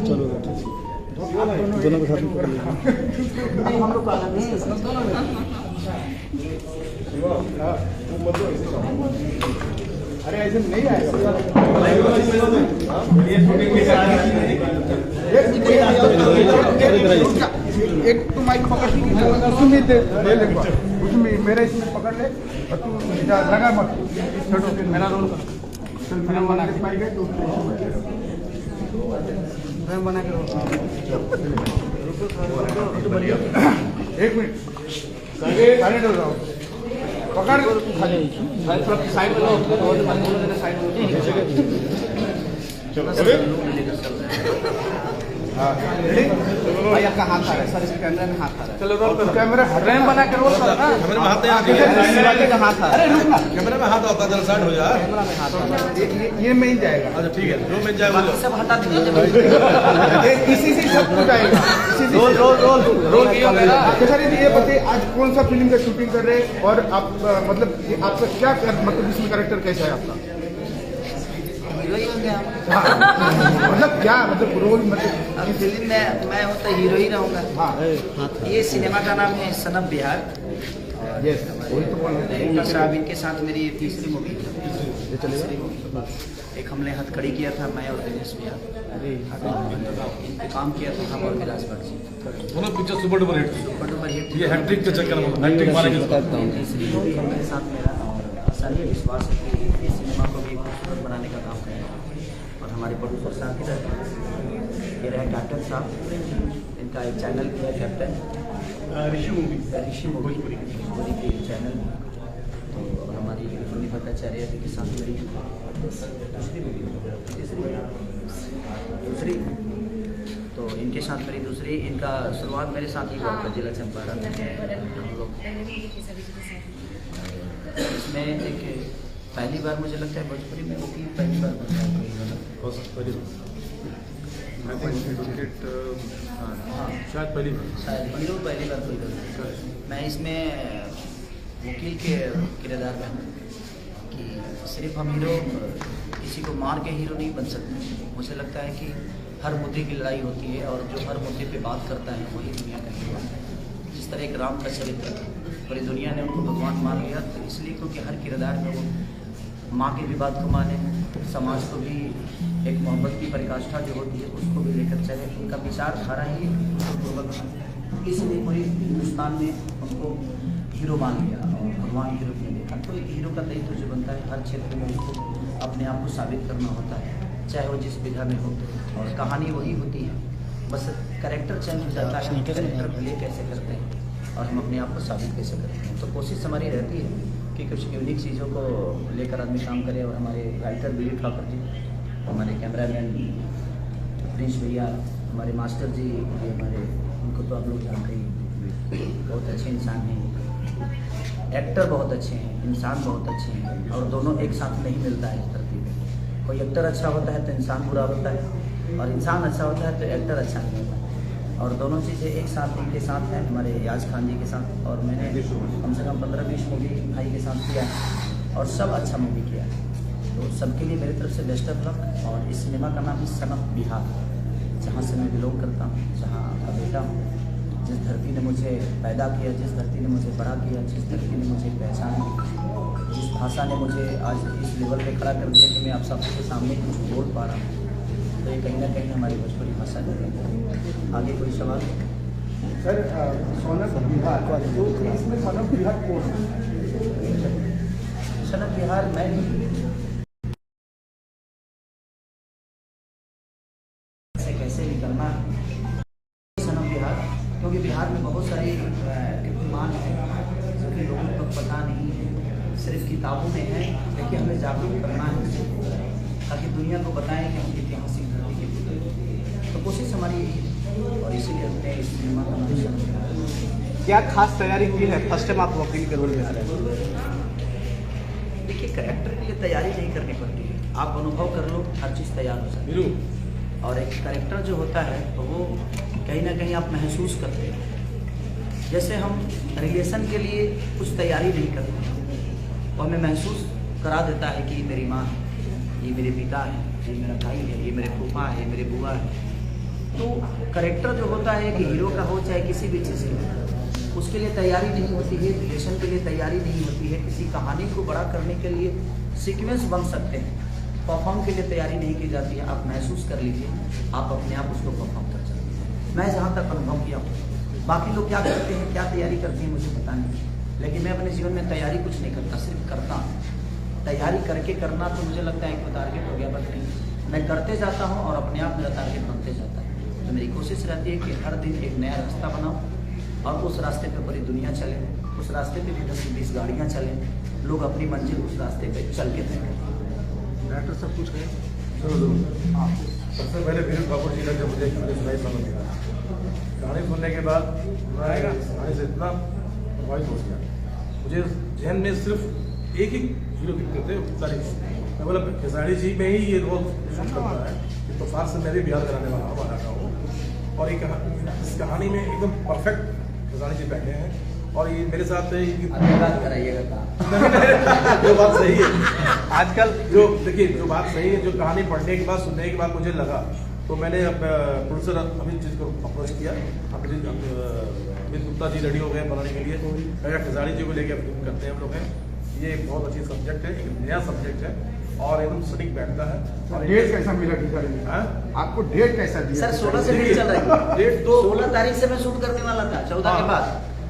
चलो दोनों के साथ में हम लोग अरे ऐसे नहीं आएगा। एक तो माइक पकड़ उसमें दे ले उसमें मेरा इसमें पकड़ ले और तू लगा मत छोड़ो मेरा रोल फिल्म बना के माइक है तो फिल्म बना के एक मिनट साइड हो जाओ पकड़ साइड में भैया का हाथ आ रहा है सर, इस कैमरे में हाथ आ रहा है। चलो रोल करो, कैमरा फ्रेम बना के रोल करो ना। कैमरे में हाथ नहीं का हाथ आ रहा है। अरे रुक ना, कैमरे में हाथ होता है, जरा साइड हो जा। कैमरा में हाथ आ रहा है, ये मिल जाएगा। अच्छा ठीक है, जो मिल जाएगा सब हटा दीजिए। इसी से सब कुछ आएगा। रोल सर ये बताइए आज कौन सा फिल्म का शूटिंग कर रहे हैं और आप मतलब आपका क्या मतलब इसमें कैरेक्टर कैसा है आपका? मतलब क्या मतलब रोल मतलब अभी फिल्म में मैं हूँ तो हीरो ही रहूँगा। हाँ ये सिनेमा का नाम है सन ऑफ बिहार। यस वही तो बोल रहे हैं। साबिन के साथ मेरी तीसरी मूवी। एक हमने हथकड़ी किया था, मैं और दिनेश भैया काम किया था, हम और विलास भट्ट जी। दोनों पिक्चर सुपर डुपर हिट। ये हैट्रिक के चक्कर में हैट्रिक मारेंगे। तीसरी मूवी के साथ मेरा और आशा है, विश्वास है कि ये सिनेमा को भी खूबसूरत बनाने का काम करेगा। और हमारे प्रोड्यूसर साहब भी रहते हैं, ये रहे कैप्टन साहब, इनका एक चैनल भी है कैप्टन ऋषि भोजपुरी के चैनल। तो हमारी फुल्ली भट्टाचार्य के साथ मेरी दूसरी तो इनके साथ मेरी दूसरी, इनका शुरुआत मेरे साथ ही हुआ था जिला चंपारण में। हम लोग इसमें एक पहली बार मुझे लगता है भोजपुरी में वकील पहली बार बनता है शायद पहली बार हीरो पहली बार कोई बनता है। मैं इसमें वकील के किरदार में हूँ कि सिर्फ हम हीरो किसी को मार के हीरो नहीं बन सकते। मुझे लगता है कि हर मुद्दे की लड़ाई होती है और जो हर मुद्दे पे बात करता है वही दुनिया का हीरो है। जिस तरह एक राम का चरित्र पूरी दुनिया ने उनको भगवान मान लिया, तो इसलिए क्योंकि हर किरदार में वो माँ की भी बात को माने, समाज को भी एक मोहब्बत की परिकाष्ठा जो होती है उसको भी लेकर चले। उनका विचारधारा ही पूर्वक, इसलिए पूरे हिंदुस्तान में उनको हीरो मान लिया और भगवान के रूप में देखा। तो एक हीरो का दायित्व जो बनता है हर क्षेत्र में उसको अपने आप को साबित करना होता है, चाहे वो जिस विधा में हो। और कहानी वही होती है, बस कैरेक्टर चेंज हो जाता है, कैरेक्टर प्ले कैसे करते हैं और हम अपने आप को साबित कैसे करते हैं। तो कोशिश हमारी रहती है कि कुछ यूनिक चीज़ों को लेकर आदमी काम करे। और हमारे राइटर दिलीप ठाकुर जी, हमारे कैमरामैन प्रिंस भैया, हमारे मास्टर जी, ये हमारे उनको तो आप लोग जानते ही, बहुत अच्छे इंसान हैं, एक्टर बहुत अच्छे हैं, इंसान बहुत अच्छे हैं। और दोनों एक साथ नहीं मिलता है इस धरती पे। कोई एक्टर अच्छा होता है तो इंसान बुरा होता है, और इंसान अच्छा होता है तो एक्टर अच्छा नहीं होता है। और दोनों चीज़ें एक साथ इनके साथ हैं, हमारे याज खान जी के साथ। और मैंने कम से कम 15-20 मूवी भाई के साथ किया है और सब अच्छा मूवी किया है। तो सबके लिए मेरी तरफ से बेस्ट ऑफ लक। और इस सिनेमा का नाम है सन ऑफ बिहार, जहाँ से मैं बिलोंग करता हूँ, जहाँ का बेटा हूँ। जिस धरती ने मुझे पैदा किया, जिस धरती ने मुझे बड़ा किया, जिस धरती ने मुझे पहचान दी, जिस भाषा ने मुझे आज इस लेवल पे खड़ा कर दिया कि मैं आप सबके सामने कुछ बोल पा रहा हूँ, तो ये कहीं ना कहीं हमारी भोजपुरी भाषा है। आगे कोई सवाल? सर सन ऑफ बिहार, तो इसमें सन ऑफ बिहार कौन है? सन ऑफ बिहार मैं कैसे निकलना है सन ऑफ बिहार, क्योंकि बिहार में बहुत सारे कीर्तिमान हैं जो कि लोगों को पता नहीं है, सिर्फ किताबों में है। लेकिन हमें जागरूक करना है ताकि दुनिया को बताएं कि हम ऐतिहासिक धरती के पुत्र हैं। तो कोशिश हमारी यही है और इसीलिए हमने इस सिनेमा का नाम सन ऑफ बिहार। क्या खास तैयारी की है फर्स्ट टाइम आप वकील के रोल में आ रहे हैं? देखिए, कैरेक्टर के लिए तैयारी नहीं करनी पड़ती है, आप अनुभव कर लो, हर चीज़ तैयार हो सकती है। और एक कैरेक्टर जो होता है तो वो कहीं ना कहीं आप महसूस करते हैं। जैसे हम रिलेशन के लिए कुछ तैयारी नहीं करते, वो हमें महसूस करा देता है कि ये मेरी माँ है, ये मेरे पिता है, ये मेरा भाई है, ये मेरे फूफा है, ये मेरे बुआ है। तो करेक्टर जो होता है कि हीरो का हो चाहे किसी भी चीज़ की, उसके लिए तैयारी नहीं होती है, रिलेशन के लिए तैयारी नहीं होती है, किसी कहानी को बड़ा करने के लिए सीक्वेंस बन सकते हैं, परफॉर्म के लिए तैयारी नहीं की जाती है। आप महसूस कर लीजिए, आप अपने आप उसको परफॉर्म कर सकते हैं। मैं जहाँ तक अनुभव किया हूँ, बाकी लोग क्या करते हैं, क्या तैयारी करते हैं मुझे पता नहीं, लेकिन मैं अपने जीवन में तैयारी कुछ नहीं करता, सिर्फ करता हूँ। तैयारी करके करना तो मुझे लगता है एक टारगेट हो गया, बट नहीं, मैं करते जाता हूँ और अपने आप मेरा टारगेट बनते जाता है। तो मेरी कोशिश रहती है कि हर दिन एक नया रास्ता बनाऊँ और उस रास्ते पे पूरी दुनिया चले, उस रास्ते पे भी 10 से 20 गाड़ियाँ चलें, लोग अपनी मंजिल उस रास्ते पे चल के तय करें। डायरेक्टर सब कुछ कहें। हाँ, सबसे पहले वीरू ठाकुर जी ने जब मुझे सुनाई समझ गया, कहानी सुनने के बाद मैं कहानी से इतना प्रभावित हो गया, मुझे जहन में सिर्फ एक ही हीरो दिखते थे, मैं बोला खेसारी जी में ही ये रोल शूट करता है कि तूफान से मैं भी बिहार कराने वाला हूँ, बनाता हूँ। और इस कहानी में एकदम परफेक्ट खेसारी जी बैठे हैं और ये मेरे साथ बात कराइएगा जो बात सही है आजकल जो देखिए जो बात सही है, जो कहानी पढ़ने के बाद सुनने के बाद मुझे लगा, तो मैंने प्रोड्यूसर अमित जी को अप्रोच किया। अमित गुप्ता जी रेडी हो गए बनाने के लिए, मैं खेसारी जी को लेकर फिल्म करते हैं हम लोग हैं। ये बहुत अच्छी सब्जेक्ट है, एक नया सब्जेक्ट है और एकदम सटीक बैठता है। और डेट कैसा मिला खेसारी जी? आपको डेट कैसा दिया? सर 16 से डेट चल रही है, डेट तो 16 तारीख से मैं शूट करने वाला था, 14 के बाद।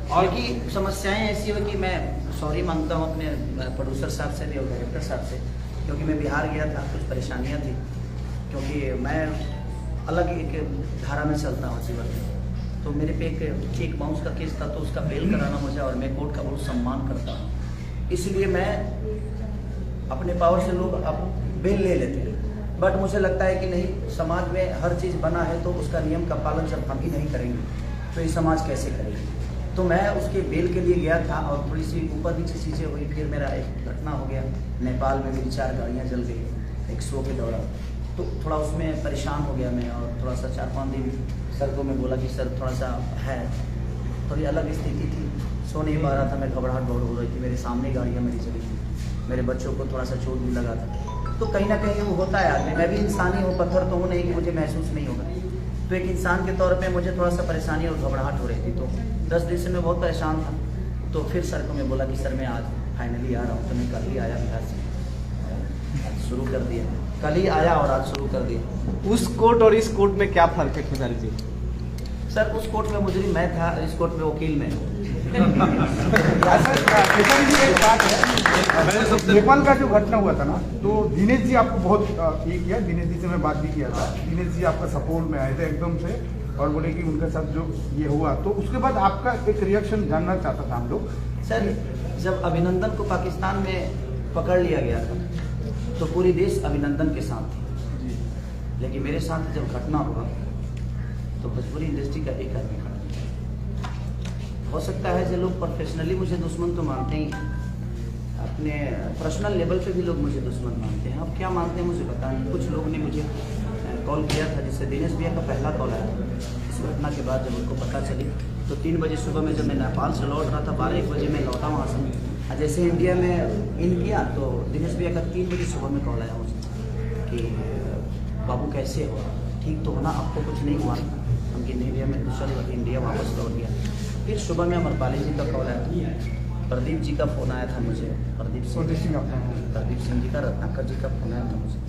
और और की समस्याएं ऐसी हो कि मैं सॉरी मांगता हूँ अपने प्रोड्यूसर साहब से भी और डायरेक्टर साहब से, क्योंकि मैं बिहार गया था, कुछ परेशानियाँ थी, क्योंकि मैं अलग एक धारा में चलता हूँ जीवन में। तो मेरे पे एक बाउंस का केस था, तो उसका बेल कराना मुझे, और मैं कोर्ट का बहुत सम्मान करता हूँ, इसलिए मैं अपने पावर से लोग अब बेल ले लेते हैं। बट मुझे लगता है कि नहीं, समाज में हर चीज़ बना है तो उसका नियम का पालन जब हम ही नहीं करेंगे तो ये समाज कैसे करेगी। तो मैं उसके बेल के लिए गया था और थोड़ी सी ऊपर नीचे चीज़ें हुई, फिर मेरा एक घटना हो गया, नेपाल में मेरी 4 गाड़ियाँ जल गई एक शो के दौरान, तो थोड़ा उसमें परेशान हो गया मैं, और थोड़ा सा 4-5 दिन सर को मैं बोला कि सर थोड़ा सा है, थोड़ी अलग स्थिति थी, सो नहीं पा रहा था मैं, घबराहट बहुत हो रही थी, मेरे सामने गाड़ियाँ मेरी चली थी, मेरे बच्चों को थोड़ा सा चोट भी लगा था। तो कहीं ना कहीं वो होता है आदमी, मैं भी इंसान ही हूँ, पत्थर तो हूँ नहीं कि मुझे महसूस नहीं होगा। तो एक इंसान के तौर पे मुझे थोड़ा सा परेशानी और घबराहट हो रही थी, तो 10 दिन से मैं बहुत परेशान था। तो फिर सर को मैं बोला कि सर मैं आज फाइनली आ रहा हूँ, तो मैं कल ही आया बिहार से, आज शुरू कर दिया, कल ही आया और आज शुरू कर दिया। उस कोर्ट और इस कोर्ट में क्या फर्क है खेसारी जी? सर उस कोर्ट में मुजरिम मैं था, इस कोर्ट में वकील मैं। खेसारी जी एक बात है, नेपाल का जो घटना हुआ था ना, तो दिनेश जी आपको बहुत ये किया, दिनेश जी से मैं बात भी किया था, दिनेश जी आपका सपोर्ट में आए थे एकदम से और बोले कि उनके साथ जो ये हुआ, तो उसके बाद आपका एक रिएक्शन जानना चाहता था हम लोग। सर जब अभिनंदन को पाकिस्तान में पकड़ लिया गया था तो पूरी देश अभिनंदन के साथ थी, लेकिन मेरे साथ जब घटना हुआ तो भोजपुरी इंडस्ट्री का एक आदमी खड़ा था। हो सकता है जो लोग प्रोफेशनली मुझे दुश्मन तो मानते ही, अपने पर्सनल लेवल पे भी लोग मुझे दुश्मन मानते हैं। अब क्या मानते हैं मुझे पता नहीं। कुछ लोग ने मुझे कॉल किया था, जिससे दिनेश भैया का पहला कॉल आया था इस घटना के बाद, जब उनको पता चली तो 3 बजे सुबह में जब मैं नेपाल से लौट रहा था, 12-1 बजे मैं लौटा वहाँ से, जैसे इंडिया में इन किया तो दिनेश भैया का 3 बजे सुबह में कॉल आया मुझे कि बाबू कैसे हो, ठीक तो होना, आपको कुछ नहीं हुआ? हम कि नहीं भैया मैं कुशल इंडिया वापस लौट गया। फिर सुबह में अमरपाली जी का कॉल आया, प्रदीप जी का फ़ोन आया था मुझे, प्रदीप सिंह जी का, रत्नाकर जी का फ़ोन आया था मुझे।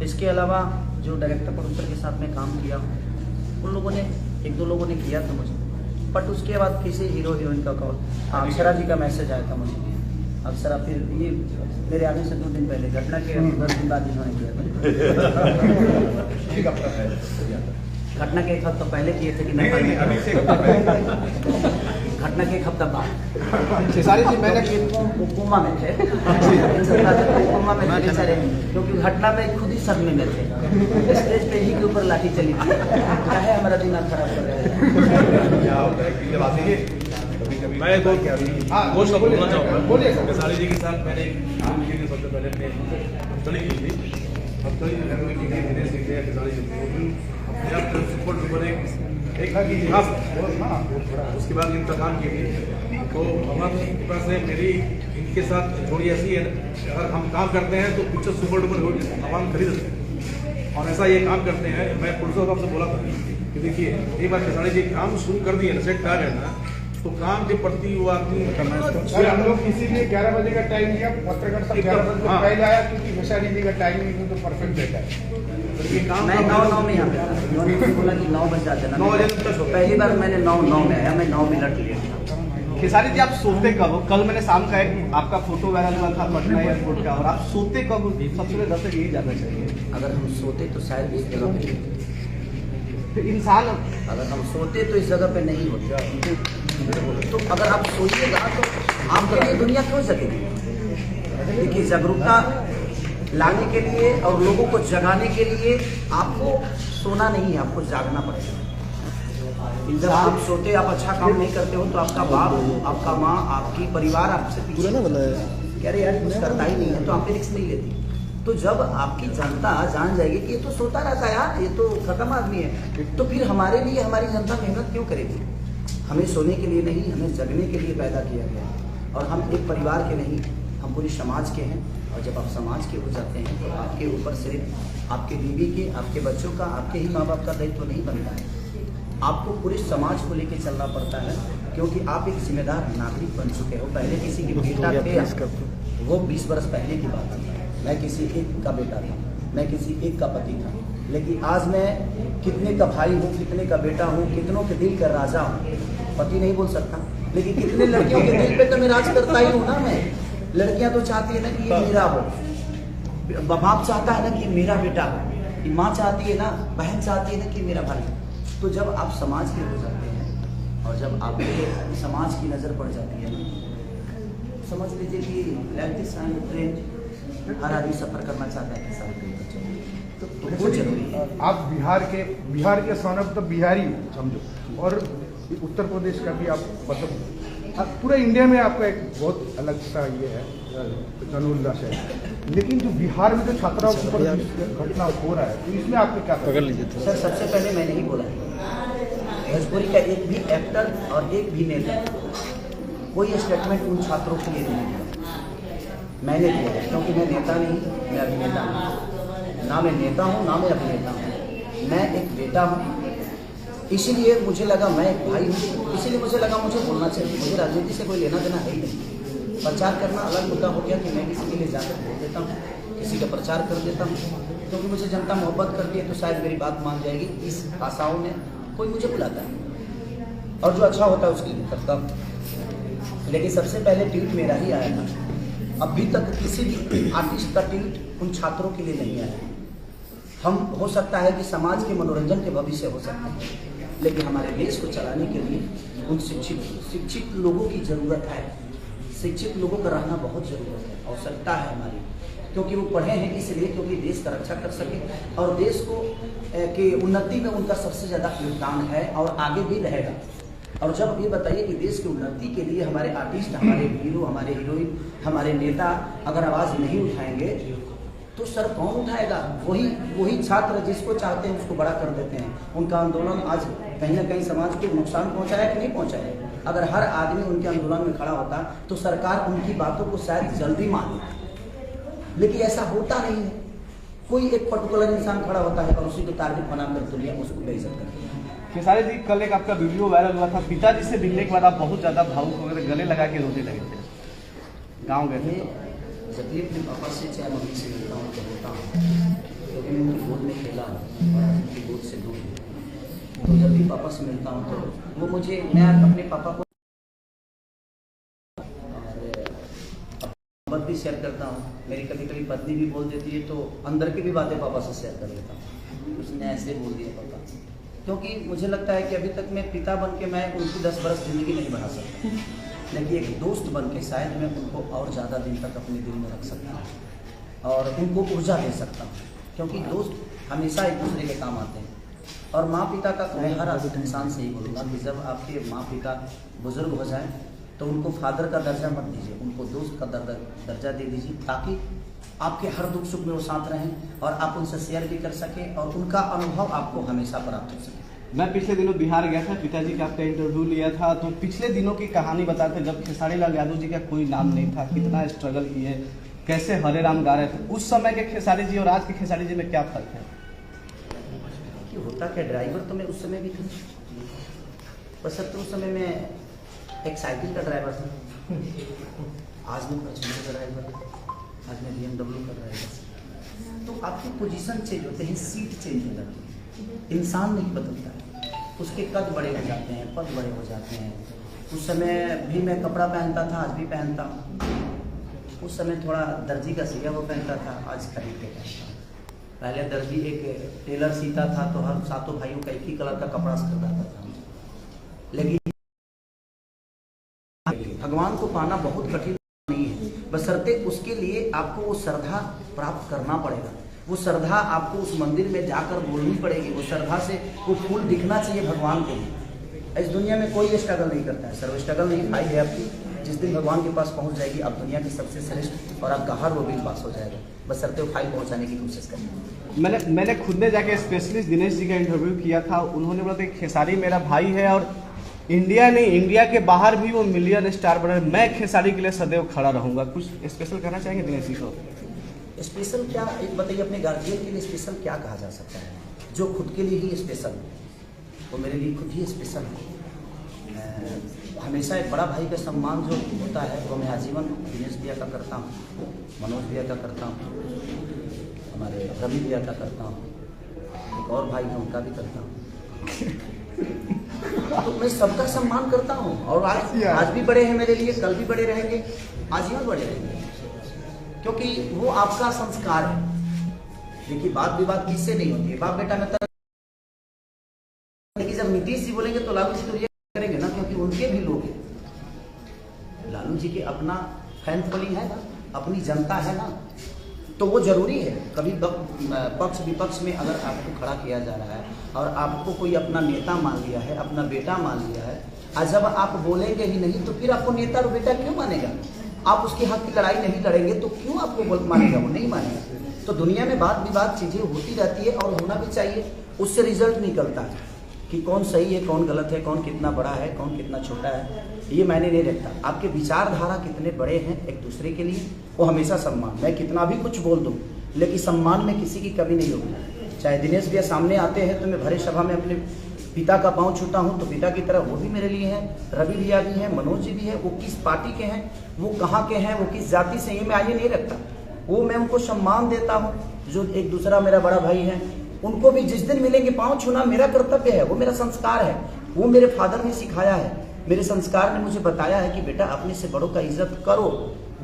इसके अलावा जो डायरेक्टर प्रोड्यूसर के साथ में काम किया उन लोगों ने, 1-2 लोगों ने किया था मुझे, बट उसके बाद किसी हीरो हीरोइन का कॉल, अक्षरा जी का मैसेज आया था मुझे। अक्षरा फिर ये मेरे आने से 2 दिन पहले, घटना के 10 दिन बाद इन्होंने किया था। घटना के 1 हफ्ता पहले किए थे कि नहीं? घटना के 1 हफ्ता बाद खेसारी जी मैंने कोमा में थे, कोमा में थे बेचारे, क्योंकि घटना में खुद ही सदमे में थे, स्टेज पे ही के ऊपर लाठी चली थी। क्या है हमारा दिमाग खराब कर रहा है। मैं तो वो सब बोलना चाहूँगा। खेसारी जी के साथ मैंने काम किया सबसे पहले अपने हफ्तली की थी, हफ्तली दिनेश जी के खेसारी जी सुपर डुपर एक इतिहास, उसके बाद इंतकाम की थी। तो हमारे पास से मेरी इनके साथ थोड़ी ऐसी है, अगर हम काम करते हैं तो पिक्चर सुपर डुपर हो, आवाम खरीद सकते हैं। हमेशा ये काम करते हैं। मैं पुरुषोत्तम से बोला था कि देखिए एक बार खेसारी जी काम शुरू कर दिए ना, सेट आ गए ना, तो काम के प्रति वो आदमी सर हम लोग इसीलिए 11 बजे का टाइम दिया, पत्रकार सब 11 बजे से पहले आया क्योंकि खेसारी जी का टाइमिंग तो परफेक्ट रहता है। ये काम मैं 9 में यहाँ पे था। उन्होंने बोला कि 9 बज जाते ना, 9 बजे तक पहली बार मैंने 9 में आया, मैं 9 मिनट लेट था। खेसारी जी आप सोते कब हो? कल मैंने शाम का एक आपका फोटो वायरल हुआ था पटना एयरपोर्ट का, और आप सोते कब हो? सबसे पहले दर्शक यही जानना चाहिए। अगर हम सोते तो शायद इस जगह पे नहीं होते। तो इंसान अगर हम सोते तो इस जगह पे नहीं होते। तो अगर आप सोइएगा तो आपके लिए दुनिया क्यों जगेगी? देखिए, जागरूकता लाने के लिए और लोगों को जगाने के लिए आपको सोना नहीं है, आपको जागना पड़ेगा। जब आप सोते, आप अच्छा काम नहीं करते हो तो आपका बाप, आपका माँ, आपकी परिवार आपसे पीछे कह रहे यार कुछ करता ही नहीं है, तो आप पे रिस्क नहीं लेती। तो जब आपकी जनता जान जाएगी कि ये तो सोता रहता है यार, ये तो खत्म आदमी है, तो फिर हमारे लिए हमारी जनता मेहनत क्यों करेगी? हमें सोने के लिए नहीं, हमें जगने के लिए पैदा किया गया है। और हम एक परिवार के नहीं, हम पूरी समाज के हैं। और जब आप समाज के हो जाते हैं तो आपके ऊपर सिर्फ आपके बीवी के, आपके बच्चों का, आपके ही माँ बाप का दायित्व नहीं बनता है। आपको पूरे समाज को लेकर चलना पड़ता है, क्योंकि आप एक जिम्मेदार नागरिक बन चुके हो। पहले किसी के बेटा थे, वो 20 वर्ष पहले की बात थी। मैं किसी एक का बेटा था, मैं किसी एक का पति था, लेकिन आज मैं कितने का भाई हूँ, कितने का बेटा हूँ, कितनों के दिल का राजा हूँ। पति नहीं बोल सकता, लेकिन कितने लड़कियों के दिल पे तो मैं राज करता ही हूँ ना। मैं लड़कियां तो चाहती है ना कि ये मेरा हो, बाप चाहता है ना कि मेरा बेटा हो, माँ चाहती है ना, बहन चाहती है ना कि मेरा भाई। तो जब आप समाज के हो जाते हैं और जब आपके समाज की नज़र पड़ जाती है, समझ लीजिए कि ट्रेन हर आदमी सफर करना चाहता है किसान तो बहुत जरूरी है। आप बिहार के सन ऑफ द बिहारी हो समझो, और उत्तर प्रदेश का भी आप मतलब पूरे इंडिया में आपका एक बहुत अलग सा ये है जनोल्लास है। लेकिन जो बिहार में जो छात्राओं के ऊपर घटना हो रहा है, तो इसमें आपको क्या पकड़ लीजिए? सर सबसे पहले मैंने ही बोला, भोजपुरी का एक भी एक्टर और एक भी नेता कोई स्टेटमेंट उन छात्रों के लिए नहीं दिया। मैंने दिया है, क्योंकि मैं नेता नहीं, मैं अभिनेता हूँ। ना मैं नेता हूँ, ना मैं अभिनेता हूँ, मैं एक बेटा हूँ। इसीलिए मुझे लगा मैं एक भाई हूँ, इसीलिए मुझे लगा मुझे बोलना चाहिए। मुझे राजनीति से कोई लेना देना है ही नहीं। प्रचार करना अलग मुद्दा हो गया कि मैं किसी के लिए जाकर बोल देता हूँ, किसी का प्रचार कर देता हूँ, क्योंकि मुझे जनता मोहब्बत करती है तो शायद मेरी बात मान जाएगी। इस आशाओं में कोई मुझे बुलाता है और जो अच्छा होता है उसके लिए करता हूँ। लेकिन सबसे पहले ट्वीट मेरा ही आया था। अभी तक किसी भी आर्टिस्ट का ट्वीट उन छात्रों के लिए नहीं आया। हम हो सकता है कि समाज के मनोरंजन के भविष्य हो सकते हैं, लेकिन हमारे देश को चलाने के लिए उन शिक्षित लोगों की ज़रूरत है। शिक्षित लोगों का रहना बहुत ज़रूरत है, आवश्यकता है हमारी, क्योंकि वो पढ़े हैं इसलिए क्योंकि देश का रक्षा कर सके और देश को की उन्नति में उनका सबसे ज़्यादा योगदान है और आगे भी रहेगा। और जब ये बताइए कि देश की उन्नति के लिए हमारे आर्टिस्ट, हमारे हीरो, हमारे हीरोइन, हमारे नेता अगर आवाज़ नहीं उठाएंगे तो सर कौन उठाएगा? वही छात्र जिसको चाहते हैं उसको बड़ा कर देते हैं। उनका आंदोलन आज कहीं ना कहीं समाज को नुकसान पहुंचाया कि नहीं पहुंचाया? अगर हर आदमी उनके आंदोलन में खड़ा होता तो सरकार उनकी बातों को शायद जल्दी मान लेती, लेकिन ऐसा होता नहीं है। कोई एक पर्टिकुलर इंसान खड़ा होता है और उसी को टारगेट बनाकर दुनिया उसको बेइज्जत करती है। खेसारी जी कल एक आपका वीडियो वायरल हुआ था, पिताजी से मिलने के बाद आप बहुत ज़्यादा भावुक हो गए, गले लगा के रोने लगे थे, गाँव गए थे। जब भी अपने पापा से चाहे मम्मी से मिलता हूँ तो होता हूँ, क्योंकि मैं उनकी गोद में खेला हूँ और उनकी गोद से दूर हूँ। तो जब भी पापा से मिलता हूँ तो वो मुझे, मैं अपने पापा को बात भी शेयर करता हूँ। मेरी कभी कभी पत्नी भी बोल देती है तो अंदर की भी बातें पापा से शेयर कर लेता हूँ। उसने ऐसे बोल दिया पापा, क्योंकि मुझे लगता है कि अभी तक मैं पिता बन के मैं उनकी 10 बरस ज़िंदगी नहीं बढ़ा सकता, लेकिन एक दोस्त बन के शायद मैं उनको और ज़्यादा दिन तक अपने दिल में रख सकता हूँ और उनको ऊर्जा दे सकता हूँ, क्योंकि दोस्त हमेशा एक दूसरे के काम आते हैं। और माँ पिता का मैं हर इंसान से ही बोलूँगा कि जब आपके माँ पिता बुजुर्ग हो जाए तो उनको फादर का दर्जा मत दीजिए, उनको दोस्त का दर्जा दे दीजिए, ताकि आपके हर दुख सुख में वो साथ रहें और आप उनसे शेयर भी कर सकें और उनका अनुभव आपको हमेशा प्राप्त हो सके। मैं पिछले दिनों बिहार गया था, पिताजी का आपका इंटरव्यू लिया था, तो पिछले दिनों की कहानी बताते जब खेसारी लाल यादव जी का कोई नाम नहीं था, कितना स्ट्रगल किए, कैसे हरे राम गा रहे थे। उस समय के खेसारी जी और आज के खेसारी जी में क्या फर्क है? था कि ड्राइवर तो मैं उस समय भी था, बस अब तो उस समय मैं एक साइकिल का ड्राइवर था, आज मैं फॉर्च्यूनर का ड्राइवर हूँ, आज मैं BMW का ड्राइवर। तो आपकी पोजीशन चेंज होते हैं, सीट चेंज हो जाती है, इंसान नहीं बदलता है, उसके कद बड़े हो जाते हैं, पद बड़े हो जाते हैं। उस समय भी मैं कपड़ा पहनता था, आज भी पहनता हूँ। उस समय थोड़ा दर्जी का सिया वो पहनता था, आज खरीद के पहनता हूँ। पहले दर्जी एक टेलर सीता था तो हर सातों भाइयों का एक ही कलर का कपड़ा खरीदाता था, लेकिन भगवान को पाना बहुत कठिन नहीं है, बशर्ते उसके लिए आपको वो श्रद्धा प्राप्त करना पड़ेगा। वो श्रद्धा आपको उस मंदिर में जाकर बोलनी पड़ेगी, वो श्रद्धा से वो फूल दिखना चाहिए भगवान को। इस दुनिया में कोई स्ट्रगल नहीं करता है, सर्व स्ट्रगल नहीं खाई है आपकी। जिस दिन भगवान के पास पहुंच जाएगी आप दुनिया की सबसे श्रेष्ठ और आपका हर वो भी पास हो जाएगा, बशर्ते वो फाइल पहुंचाने की कोशिश करें। मैंने खुद ने जाके स्पेशलिस्ट दिनेश जी का इंटरव्यू किया था, उन्होंने बोला था कि खेसारी मेरा भाई है और इंडिया नहीं, इंडिया के बाहर भी वो मिलियन स्टार बने, मैं खेसारी के लिए सदैव खड़ा रहूंगा। कुछ स्पेशल कहना चाहेंगे दिनेश जी को? स्पेशल क्या, एक बताइए, अपने गार्जियन के लिए स्पेशल क्या कहा जा सकता है? जो खुद के लिए ही स्पेशल है वो मेरे लिए खुद ही स्पेशल है। हमेशा एक बड़ा भाई का सम्मान जो होता है वो मैं आजीवन दिनेश भैया का करता हूँ, मनोज भैया का करता हूँ, हमारे रवि भैया का करता हूँ, एक और भाई है उनका भी करता हूँ। तो मैं सबका सम्मान करता हूँ और आज भी बड़े हैं मेरे लिए, कल भी बड़े रहेंगे, आजीवन बड़े रहेंगे, क्योंकि वो आपका संस्कार है। देखिए बात विवाद किससे नहीं होती है, बाप बेटा में तरह। लेकिन जब नीतीश जी बोलेंगे तो लालू जी तो ये करेंगे ना, क्योंकि उनके भी लोग हैं। लालू जी के अपना फैन फॉलोइंग है ना, अपनी जनता है ना, तो वो जरूरी है। कभी पक्ष विपक्ष में अगर आपको खड़ा किया जा रहा है और आपको कोई अपना नेता मान लिया है, अपना बेटा मान लिया है, और जब आप बोलेंगे ही नहीं तो फिर आपको नेता और बेटा क्यों मानेगा? आप उसके हक की लड़ाई नहीं लड़ेंगे तो क्यों आपको मानेगा? वो नहीं मानेगा। तो दुनिया में बात विवाद चीजें होती रहती है और होना भी चाहिए, उससे रिजल्ट निकलता है कि कौन सही है, कौन गलत है, कौन कितना बड़ा है, कौन कितना छोटा है, ये मायने नहीं रखता। आपके विचारधारा कितने बड़े हैं एक दूसरे के लिए, वो हमेशा सम्मान। मैं कितना भी कुछ बोल दूं लेकिन सम्मान में किसी की कमी नहीं होगी। चाहे दिनेश भैया सामने आते हैं तो मैं भरे सभा में अपने पिता का पाँव छूता हूं, तो पिता की तरह वो भी मेरे लिए हैं, रवि भैया भी हैं, मनोज जी भी हैं। वो किस पार्टी के हैं, वो कहाँ के हैं, वो किस जाति से, ये मैं आगे नहीं रखता। वो मैं उनको सम्मान देता हूँ। जो एक दूसरा मेरा बड़ा भाई है उनको भी जिस दिन मिलेंगे पाँव छूना मेरा कर्तव्य है, वो मेरा संस्कार है। वो मेरे फादर ने सिखाया है, मेरे संस्कार ने मुझे बताया है कि बेटा अपने से बड़ों का इज्जत करो।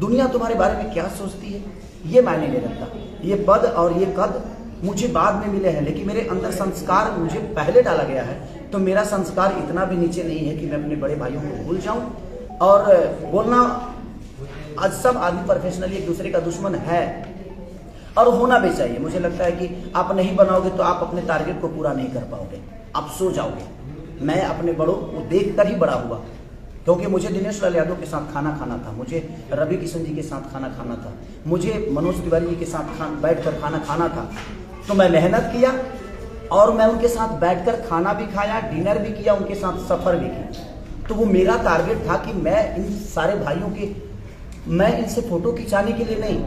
दुनिया तुम्हारे बारे में क्या सोचती है ये मायने नहीं रखता। ये पद और ये कद मुझे बाद में मिले हैं, लेकिन मेरे अंदर संस्कार मुझे पहले डाला गया है। तो मेरा संस्कार इतना भी नीचे नहीं है कि मैं अपने बड़े भाइयों को भूल जाऊं। और बोलना, आज सब आदमी प्रोफेशनली एक दूसरे का दुश्मन है और होना भी चाहिए। मुझे लगता है कि आप नहीं बनाओगे तो आप अपने टारगेट को पूरा नहीं कर पाओगे, आप सो जाओगे। मैं अपने बड़ों को देख कर ही बड़ा हुआ, क्योंकि मुझे दिनेश लाल यादव के साथ खाना खाना था, मुझे रवि किशन जी के साथ खाना खाना था, मुझे मनोज तिवारी जी के साथ बैठकर खाना खाना था। तो मैं मेहनत किया और मैं उनके साथ बैठकर खाना भी खाया, डिनर भी किया, उनके साथ सफर भी किया। तो वो मेरा टारगेट था कि मैं इन सारे भाइयों के, मैं इनसे फोटो खिंचाने के लिए नहीं,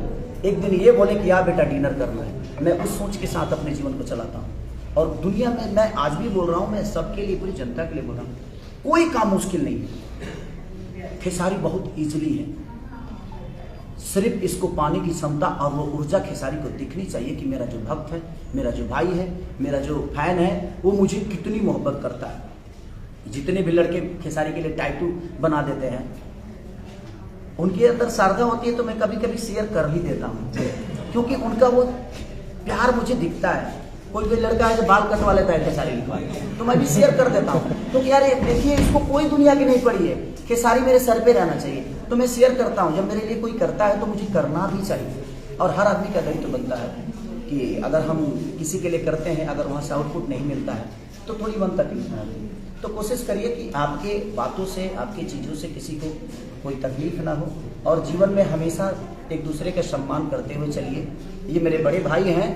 एक दिन ये बोले कि यार बेटा डिनर करना है। मैं उस सोच के साथ अपने जीवन को चलाता हूँ। और दुनिया में मैं आज भी बोल रहा हूँ, मैं सबके लिए, पूरी जनता के लिए बोल रहा हूँ, कोई काम मुश्किल नहीं है। खेसारी बहुत इजीली है, सिर्फ इसको पाने की क्षमता और वो ऊर्जा खेसारी को दिखनी चाहिए कि मेरा जो भक्त है, मेरा जो भाई है, मेरा जो फैन है, वो मुझे कितनी मोहब्बत करता है। जितने भी लड़के खेसारी के लिए टैटू बना देते हैं, उनके अंदर श्रद्धा होती है तो मैं कभी कभी शेयर कर ही देता हूँ, क्योंकि उनका वो प्यार मुझे दिखता है। कोई भी लड़का है जो बाल कटवा लेता है खेसारी लिखवा, तो मैं भी शेयर कर देता हूँ, क्योंकि यार देखिए इसको कोई दुनिया की नहीं पड़ी है, खेसारी मेरे सर पे रहना चाहिए, तो मैं शेयर करता हूँ। जब मेरे लिए कोई करता है तो मुझे करना भी चाहिए। और हर आदमी का दायित्व बनता है कि अगर हम किसी के लिए करते हैं, अगर वहाँ से आउटपुट नहीं मिलता है तो थोड़ी मन तकलीफ ना होती। तो कोशिश करिए कि आपके बातों से, आपकी चीज़ों से किसी को कोई तकलीफ ना हो, और जीवन में हमेशा एक दूसरे का सम्मान करते हुए चलिए। ये मेरे बड़े भाई हैं,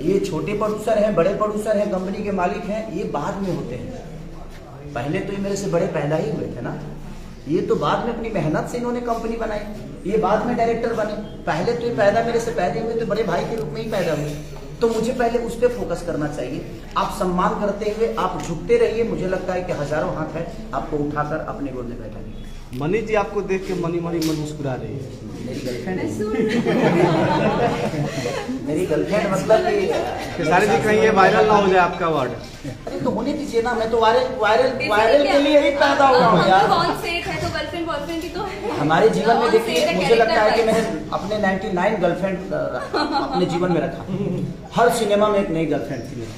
ये छोटे प्रोड्यूसर हैं, बड़े प्रोड्यूसर हैं, कंपनी के मालिक हैं, ये बाद में होते हैं। पहले तो ये मेरे से बड़े पैदा ही हुए थे ना, ये तो बाद में अपनी मेहनत से इन्होंने कंपनी बनाई, ये बाद में डायरेक्टर बने। पहले तो ये पैदा मेरे से पैदा हुए तो बड़े भाई के रूप में ही पैदा हुए। तो मुझे पहले उस पर फोकस करना चाहिए। आप सम्मान करते हुए आप झुकते रहिए, मुझे लगता है कि हजारों हाथ है आपको उठाकर अपने गोद में बैठा दिए। मनी जी आपको देख के मनी मन मुस्कुरा रही है। मेरी गर्लफ्रेंड मेरी गर्लफ्रेंड मतलब कि सारी जी कहीं ये वायरल ना हो जाए आपका वर्ड। अरे तो होने दीजिए ना, मैं तो वायरल के लिए ही पैदा हुआ हूँ यार। कौन से है तो गर्लफ्रेंड बॉयफ्रेंड की तो है। हमारे जीवन में कौन देखिए, से मुझे लगता है कि character मैंने अपने 99 गर्लफ्रेंड अपने जीवन में रखा। हर सिनेमा में एक नई गर्लफ्रेंड थी मेरी।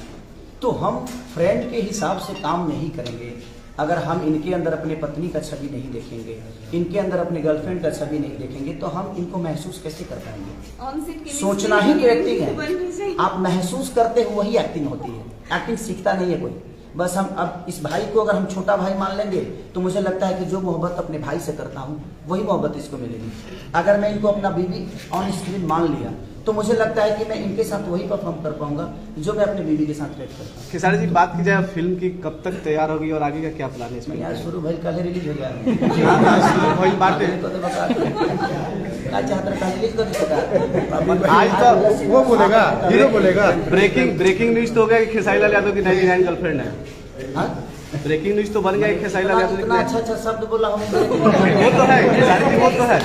तो हम फ्रेंड के हिसाब से काम नहीं करेंगे अगर हम इनके अंदर अपने पत्नी का छवि नहीं देखेंगे, इनके अंदर अपने गर्लफ्रेंड का छवि नहीं देखेंगे, तो हम इनको महसूस कैसे कर पाएंगे। On set chemistry सोचना ही तो एक्टिंग बननी है, चाहिए। आप महसूस करते हो वही एक्टिंग होती है। एक्टिंग सीखता नहीं है कोई। बस हम अब इस भाई को अगर हम छोटा भाई मान लेंगे तो मुझे लगता है कि जो मोहब्बत अपने भाई से करता हूँ वही मोहब्बत इसको मिलेगी। अगर मैं इनको अपना बीवी ऑन स्क्रीन मान लिया तो मुझे लगता है कि मैं इनके साथ वही परफॉर्म कर पाऊंगा जो मैं अपनी बीवी के साथ करता हूँ। खेसारी जी बात की जाए फिल्म की, कब तक तैयार होगी और आगे का क्या प्लान है इसमें? यार शुरू भाई कल रिलीज हो वही बात है। आज तो वो बोलेगा, हीरो बोलेगा। ब्रेकिंग न्यूज तो हो गया कि खेसारी लाल यादव की 99 गर्लफ्रेंड है। ब्रेकिंग न्यूज तो बन गया कि खेसारी लाल यादव इतना अच्छा शब्द बोला हूँ। वो तो है खेसारी जी, वो तो है।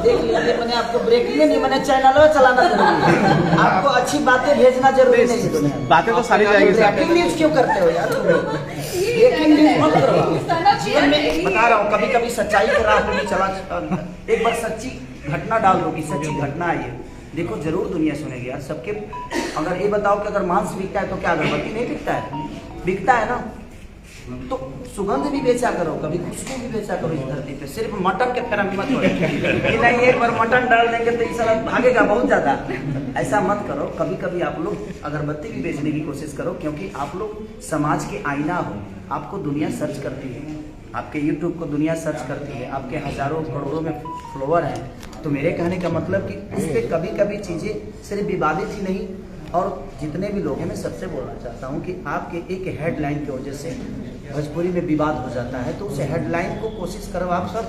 देख लीजिए, मैंने आपको ब्रेकिंग नहीं, मैंने चैनल में चलाना जरूरी है। आपको अच्छी बातें भेजना जरूरी नहीं है दुनिया में। बातें तो सारी जाएंगी सर। ब्रेकिंग न्यूज क्यों करते हो यार? ब्रेकिंग न्यूज मत करो। जीवन में बता रहा हूँ, कभी कभी सच्चाई के राह पे भी चला। एक बार सच्ची घटना डाल दो कि सच्ची घटना है ये, देखो जरूर दुनिया सुनेगी यार सबके। अगर ये बताओ कि अगर मांस बिकता है तो क्या अगरबत्ती नहीं बिकता है? बिकता है ना। तो सुगंध भी बेचा करो, कभी खुशबू भी बेचा करो इस धरती पे। सिर्फ मटन के फेरा मत करो कि नहीं एक बार मटन डाल देंगे तो इस साल भागेगा बहुत ज्यादा। ऐसा मत करो। कभी कभी आप लोग अगरबत्ती भी बेचने की कोशिश करो, क्योंकि आप लोग समाज के आईना हो। आपको दुनिया सर्च करती है, आपके यूट्यूब को दुनिया सर्च करती है, आपके हजारों करोड़ों में फॉलोअर हैं। तो मेरे कहने का मतलब कि उस पर कभी कभी चीजें सिर्फ विवादित ही नहीं, और जितने भी लोग हैं मैं सबसे बोलना चाहता हूं कि आपके एक हेडलाइन की वजह से भोजपुरी में विवाद हो जाता है, तो उस हेडलाइन को कोशिश करो आप सब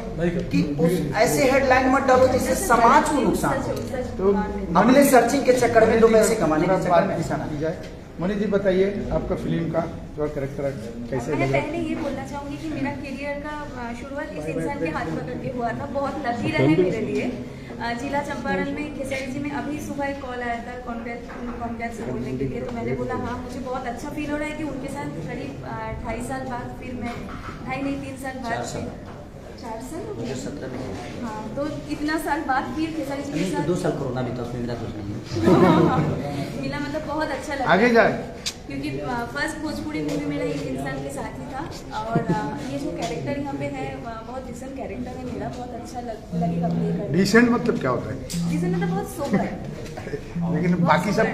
कि उस ऐसे हेडलाइन मत डालो जिससे समाज को नुकसान हो। तो अपने सर्चिंग के चक्कर में दो पैसे कमाने के चक्कर में ऐसा ना जाए। मनी जी बताइए, आपका फिल्म का जो कैरेक्टर कैसे मैं लग रहा है? पहले ये बोलना चाहूंगी कि मेरा करियर का शुरुआत इस इंसान के हाथ पकड़ के हुआ था। बहुत लकी रहे मेरे लिए। जिला चंपारण में खेसारी जी में अभी सुबह एक कॉल आया था कॉन्टैक्ट से बोलने के लिए, तो मैंने बोला हाँ मुझे बहुत अच्छा फील हो रहा है कि उनके साथ करीब 2.5 साल बाद फिर मैं 3 साल बाद 4 साल हो गए। 17 में हाँ, तो इतना साल बाद फिर खेसारी जी के साथ 2 साल कोरोना भी था, उसमें मेरा कुछ नहीं है। मिला, मतलब बहुत अच्छा लगा। आगे जाए, क्योंकि फर्स्ट भोजपुरी मूवी मेरा एक इंसान के साथ ही था, और ये जो कैरेक्टर यहाँ पे है बहुत डिसेंट कैरेक्टर है मेरा। बहुत अच्छा लगेगा प्ले करना। डिसेंट मतलब क्या होता है? डिसेंट मतलब बहुत सोबर है। लेकिन बाकी सब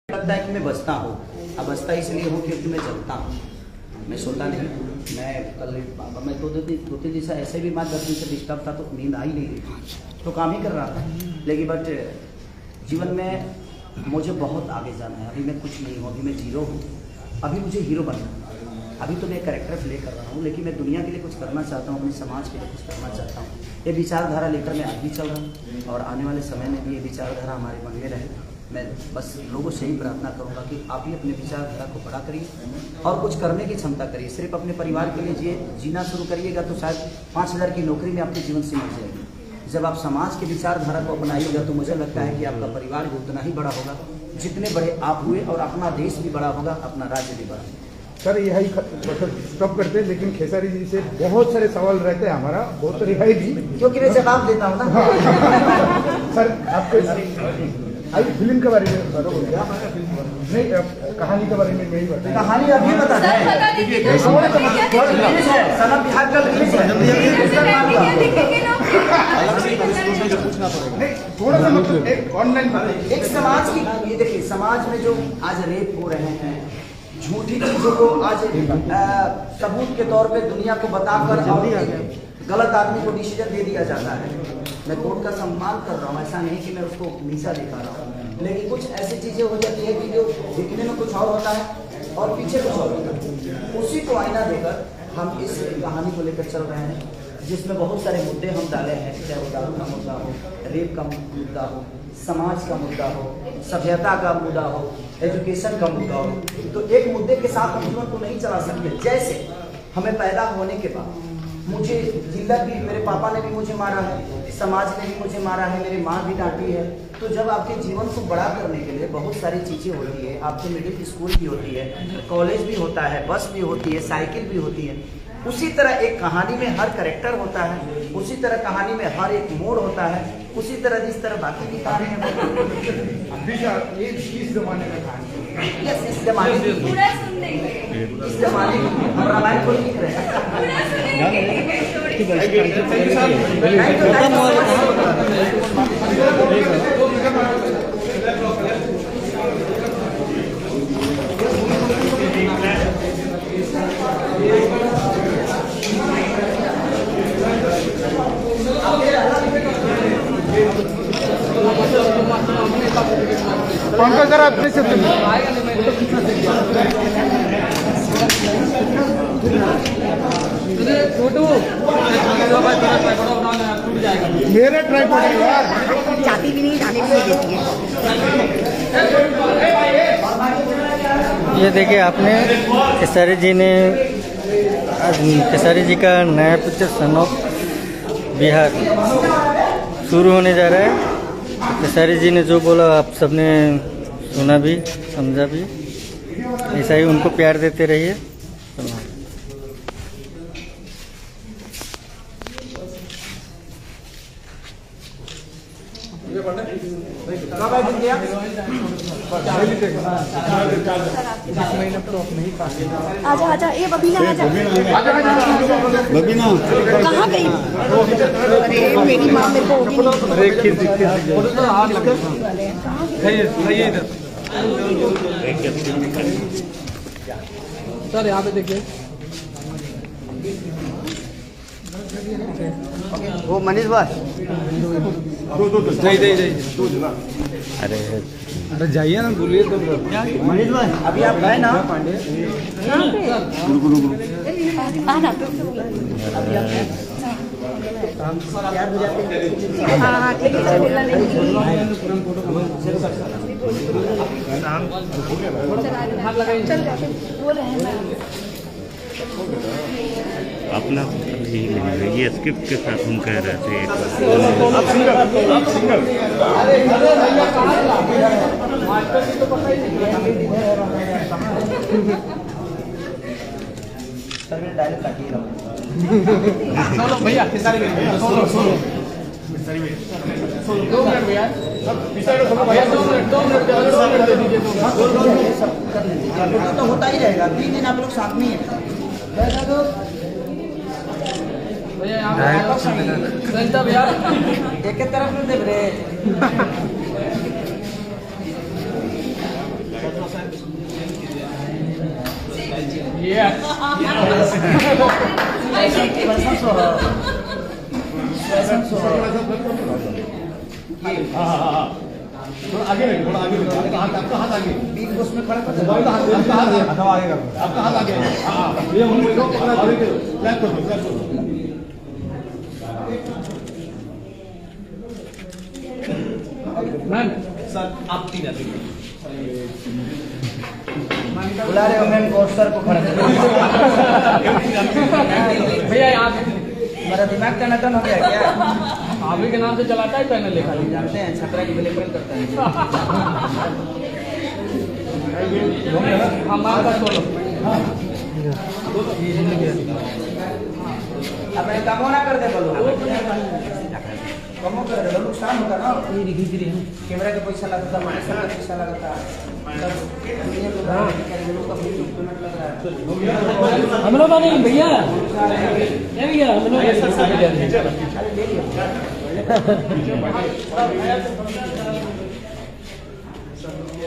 लगता है कि मैं बचता हूँ। अब बचता इसलिए हूँ क्योंकि मैं जगता हूँ, मैं सोता नहीं। मैं कल मैं 2-3 दिन से ऐसे भी मैं 10 दिन से डिस्टर्ब था, तो नींद आई नहीं रही, तो काम ही कर रहा था। लेकिन बट जीवन में मुझे बहुत आगे जाना है। अभी मैं कुछ नहीं हूँ, अभी मैं जीरो हूँ। अभी मुझे हीरो बनना है। अभी तो मैं कैरेक्टर प्ले कर रहा हूँ, लेकिन मैं दुनिया के लिए कुछ करना चाहता हूँ, अपने समाज के लिए कुछ करना चाहता हूँ। ये विचारधारा लेकर मैं आज भी चल रहा हूँ, और आने वाले समय में भी ये विचारधारा हमारे मन में रहे। मैं बस लोगों से ही प्रार्थना करूंगा कि आप भी अपने विचारधारा को बड़ा करिए और कुछ करने की क्षमता करिए। सिर्फ अपने परिवार के लिए जीना शुरू करिएगा तो शायद 5,000 की नौकरी में आपके जीवन से मिल जाएगी। जब आप समाज की विचारधारा को अपनाइएगा तो मुझे लगता है कि आपका परिवार भी उतना ही बड़ा होगा जितने बड़े आप हुए, और अपना देश भी बड़ा होगा, अपना राज्य भी बड़ा होगा। सर यही स्टॉप करते हैं, लेकिन खेसारी जी से बहुत सारे सवाल रहते हैं हमारा, बहुत सारी है भी, क्योंकि मैं जवाब देता हूँ ना। सर आपके अभी फिल्म के बारे में नहीं, कहानी के बारे में नहीं बताया। कहानी अभी बता दें। सनम बिहार का रिलीज है। थोड़ा सा मतलब एक ऑनलाइन एक समाज की, ये देखिए समाज में जो आज रेप हो रहे हैं, झूठी चीजों को आज सबूत के तौर पे दुनिया को बताकर और गलत आदमी को डिसीजन दे दिया जाता है। मैं कोर्ट का सम्मान कर रहा हूँ, ऐसा नहीं कि मैं उसको नीचा दिखा रहा हूँ, लेकिन कुछ ऐसी चीजें हो जाती है कि जो दिखने में कुछ और होता है और पीछे कुछ और होता है। उसी को आईना देकर हम इस कहानी को लेकर चल रहे हैं, जिसमें बहुत सारे मुद्दे हम डाले हैं, चाहे वो दारू का मुद्दा हो, रेप का मुद्दा हो, समाज का मुद्दा हो, सभ्यता का मुद्दा हो, एजुकेशन का मुद्दा हो, तो एक मुद्दे के साथ हम जीवन को नहीं चला सकते। जैसे हमें पैदा होने के बाद मुझे जिल्लत भी, मेरे पापा ने भी मुझे मारा है, समाज ने भी मुझे मारा है, मेरी माँ भी डांटी है। तो जब आपके जीवन को बड़ा करने के लिए बहुत सारी चीज़ें होती है, आपके मिडिल स्कूल भी होती है, कॉलेज भी होता है, बस भी होती है, साइकिल भी होती है, उसी तरह एक कहानी में हर कैरेक्टर होता है, उसी तरह कहानी में हर एक मोड़ होता है, उसी तरह जिस तरह बाकी भी कहानी है। ये इस जमाने का कहानी यस, इस जमाने की, पूरा सुन लेंगे, इस जमाने की हम रामायण को लिख रहे हैं। पूरा सुनेंगे। पंकज सर आप प्लीज मेरे ट्राइपॉड है यार, जाती भी नहीं, जाने भी नहीं देती है। ये देखिए आपने खेसारी जी ने, खेसारी जी का नया पिक्चर सन ऑफ बिहार शुरू होने जा रहा है। खेसारी जी ने जो बोला आप सबने सुना भी, समझा भी, ऐसा ही उनको प्यार देते रहिए। आजा आजा, ये बबीना आजा। बबीना कहाँ गई? अरे मेरी माँ मेरे को होगी सर यहाँ पे देखिए, वो मनीष भाई अरे अरे जाइए ना, बोलिए तो। मनीष भाई अभी आप गए ना, आना। हाँ हाँ ठीक है, मिलना नहीं। चल जाते बोल रहे हैं ना। अपना ये स्क्रिप्ट के साथ हम कह रहे थे डायलॉग काटिएगा। भैया खेसारी भैया, सोलो सोलो 2 मिनट भैया, भैया 2 मिनट दे दीजिए। तो होता ही रहेगा, 3 दिन आप लोग साथ में ही हैं। भैया यहाँ भैया एक तरफ में देख रहे आगे नहीं, थोड़ा आगे, आपका हाथ आगे, बीच उसमें खड़ा कर आपका हाथ आगे, आपका हाथ आगे, ये हम लोग आगे करो, क्लैप करो। मैम सर आप 3 आदमी बुला रहे हो मैम को, सर को खड़ा कर। भैया यहाँ मेरा दिमाग टनाटन हो गया क्या? आप ही के नाम से चलाता है पैनल लेखा, जानते हैं छपरा की ब्लैकमेल करता है। हम आपका सोलो अपने कमो ना कर दे बोलो, कमो कर दे, नुकसान होता ना। कैमरा के पैसा लगता, पैसा लगता, हम लोग नहीं भैया, भैया हम लोग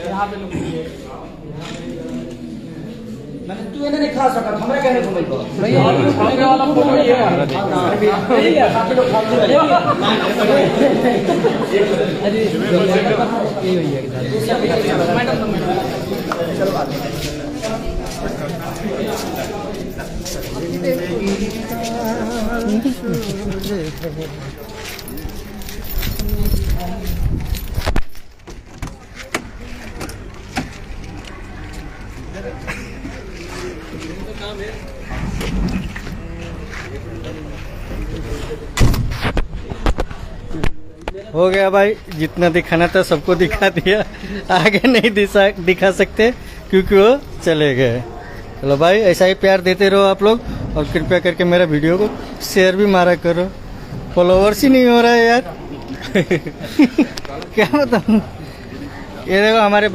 यहाँ पे मैंने तू इन्हें नहीं खा सका, हमरा कहने को मिल गया भैया खाने वाला फोटो ये है। हो गया भाई, जितना दिखाना था सबको दिखा दिया। आगे नहीं दिखा सकते क्योंकि वो चले गए। चलो भाई, ऐसा ही प्यार देते रहो आप लोग, और कृपया करके मेरा वीडियो को शेयर भी मारा करो। फॉलोवर्स ही नहीं हो रहा है यार। क्या बताऊँ। ये देखो हमारे